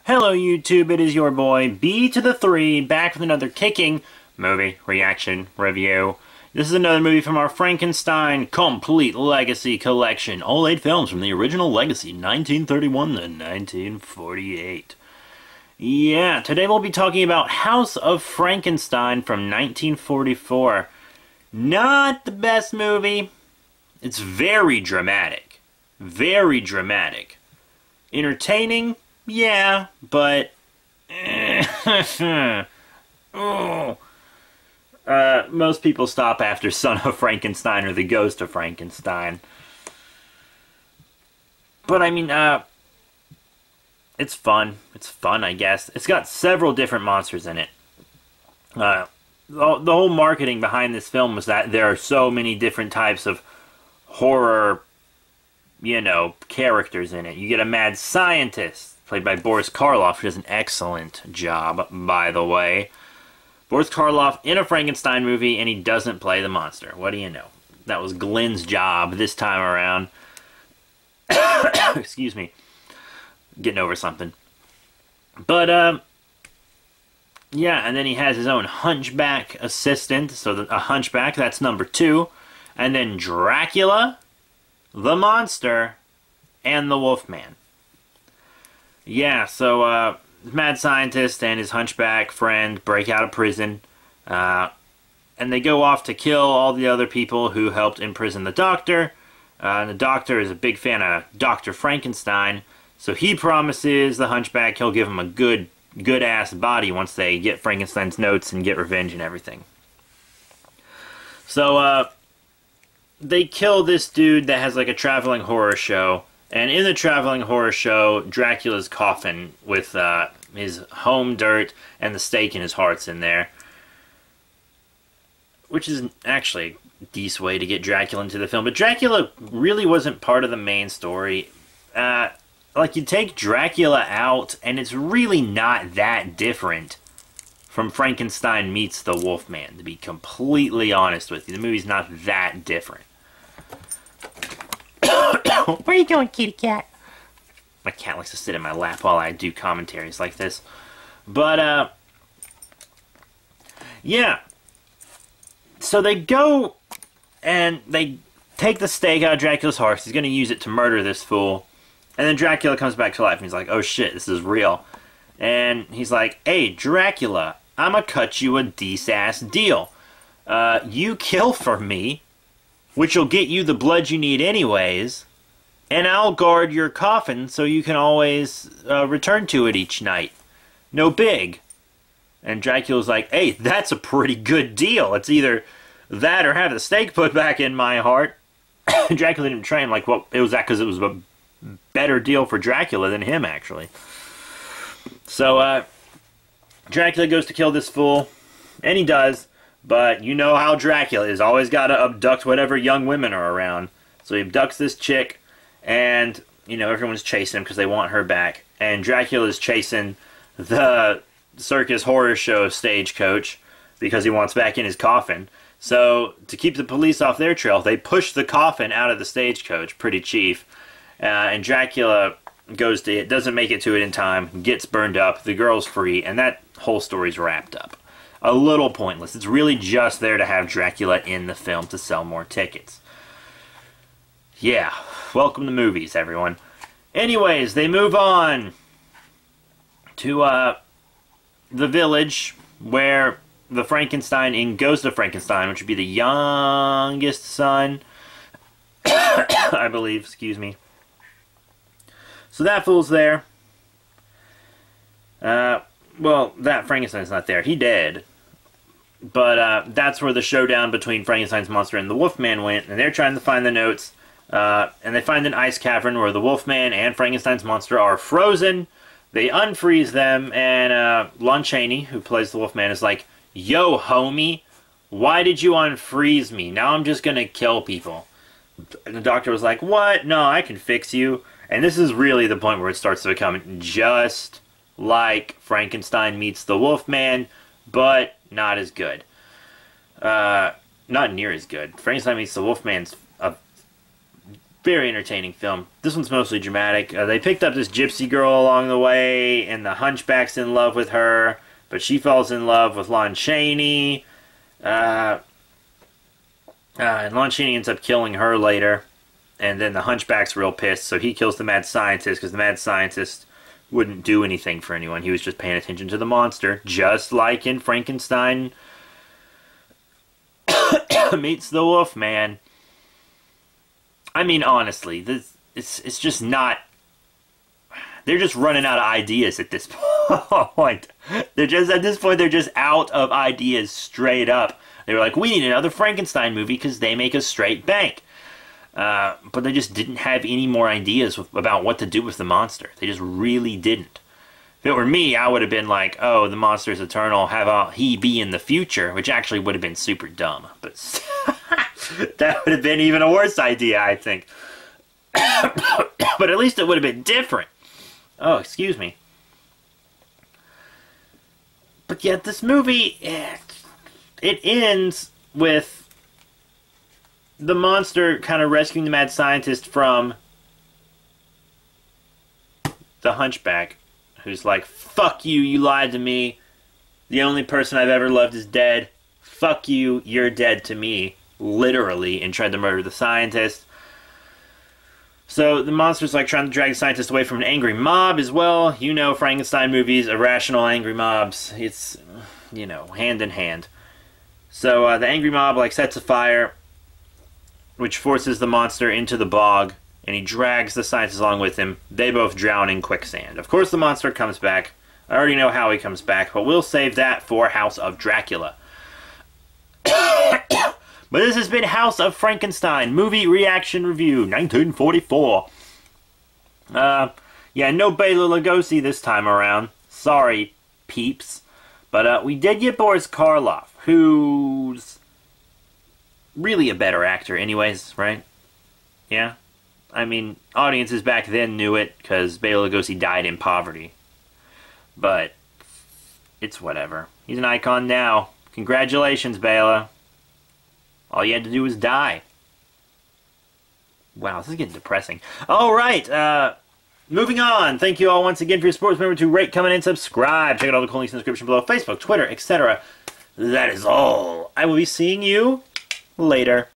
Hello YouTube, it is your boy B to the 3, back with another kicking movie reaction review. This is another movie from our Frankenstein Complete Legacy Collection. All 8 films from the original Legacy, 1931 to 1948. Yeah, today we'll be talking about House of Frankenstein from 1944. Not the best movie. It's very dramatic. Very dramatic. Entertaining? Yeah, but most people stop after Son of Frankenstein or The Ghost of Frankenstein. But I mean, it's fun. It's fun, I guess. It's got several different monsters in it. The whole marketing behind this film was that there are so many different types of horror, you know, characters in it. You get a mad scientist, played by Boris Karloff, who does an excellent job, by the way. Boris Karloff in a Frankenstein movie, and he doesn't play the monster. What do you know? That was Glenn's job this time around. Excuse me. Getting over something. But, yeah, and then he has his own hunchback assistant. So a hunchback, that's number 2. And then Dracula, the monster, and the Wolfman. Yeah, so, mad scientist and his hunchback friend break out of prison, and they go off to kill all the other people who helped imprison the doctor. And the doctor is a big fan of Dr. Frankenstein, so he promises the hunchback he'll give him a good-ass body once they get Frankenstein's notes and get revenge and everything. So, they kill this dude that has like a traveling horror show. And in the traveling horror show, Dracula's coffin with his home dirt and the stake in his heart's in there. Which is actually a decent way to get Dracula into the film. But Dracula really wasn't part of the main story. Like, you take Dracula out, and it's really not that different from Frankenstein meets the Wolfman, to be completely honest with you. The movie's not that different. Where are you going, kitty cat? My cat likes to sit in my lap while I do commentaries like this. But, yeah. So they go and they take the stake out of Dracula's heart. He's going to use it to murder this fool. And then Dracula comes back to life and he's like, oh shit, this is real. And he's like, hey, Dracula, I'ma cut you a decent-ass deal. You kill for me, which will get you the blood you need anyways, and I'll guard your coffin so you can always return to it each night. No big. And Dracula's like, hey, that's a pretty good deal. It's either that or have the stake put back in my heart. Dracula didn't train like, well, it was that because it was a better deal for Dracula than him, actually. So, Dracula goes to kill this fool, and he does. But you know how Dracula is. Always got to abduct whatever young women are around. So he abducts this chick, and, you know, everyone's chasing him because they want her back. And Dracula's chasing the circus horror show stagecoach because he wants back in his coffin. So, to keep the police off their trail, they push the coffin out of the stagecoach, pretty chief. And Dracula goes to it, doesn't make it to it in time, gets burned up, the girl's free, and that whole story's wrapped up. A little pointless. It's really just there to have Dracula in the film to sell more tickets. Yeah, welcome to movies, everyone. Anyways, they move on to the village where the Frankenstein in Ghost of Frankenstein, which would be the youngest son, I believe, excuse me. So that fool's there. Well, that Frankenstein's not there. He dead. But that's where the showdown between Frankenstein's monster and the Wolfman went, and they're trying to find the notes. And they find an ice cavern where the Wolfman and Frankenstein's monster are frozen. They unfreeze them, and Lon Chaney, who plays the Wolfman, is like, yo, homie, why did you unfreeze me? Now I'm just gonna kill people. And the doctor was like, what? No, I can fix you. And this is really the point where it starts to become just like Frankenstein meets the Wolfman, but not as good. Not near as good. Frankenstein meets the Wolfman's a Very entertaining film. This one's mostly dramatic. They picked up this gypsy girl along the way, and the hunchback's in love with her, but she falls in love with Lon Chaney. And Lon Chaney ends up killing her later. And then the hunchback's real pissed, so he kills the mad scientist, because the mad scientist wouldn't do anything for anyone. He was just paying attention to the monster, just like in Frankenstein meets the Wolfman. I mean, honestly, it's just not... They're just running out of ideas at this point. At this point, they're just out of ideas straight up. They were like, we need another Frankenstein movie because they make a straight bank. But they just didn't have any more ideas about what to do with the monster. They just really didn't. If it were me, I would have been like, oh, the monster is eternal, have he be in the future, which actually would have been super dumb. But that would have been even a worse idea, I think. But at least it would have been different. Oh, excuse me. But yet this movie, it ends with the monster kind of rescuing the mad scientist from the hunchback, who's like, fuck you, you lied to me. The only person I've ever loved is dead. Fuck you, you're dead to me. Literally, and tried to murder the scientist. So the monster's like trying to drag the scientist away from an angry mob as well. You know, Frankenstein movies, irrational angry mobs. It's, you know, hand in hand. So the angry mob like sets a fire, which forces the monster into the bog, and he drags the scientist along with him. They both drown in quicksand. Of course the monster comes back. I already know how he comes back, but we'll save that for House of Dracula. But this has been House of Frankenstein, movie reaction review, 1944. Yeah, no Bela Lugosi this time around. Sorry, peeps. But we did get Boris Karloff, who's really a better actor anyways, right? Yeah? I mean, audiences back then knew it, because Bela Lugosi died in poverty. But it's whatever. He's an icon now. Congratulations, Bela. All you had to do was die. Wow, this is getting depressing. Alright, moving on. Thank you all once again for your support. Remember to rate, comment, and subscribe. Check out all the cool links in the description below. Facebook, Twitter, etc. That is all. I will be seeing you later.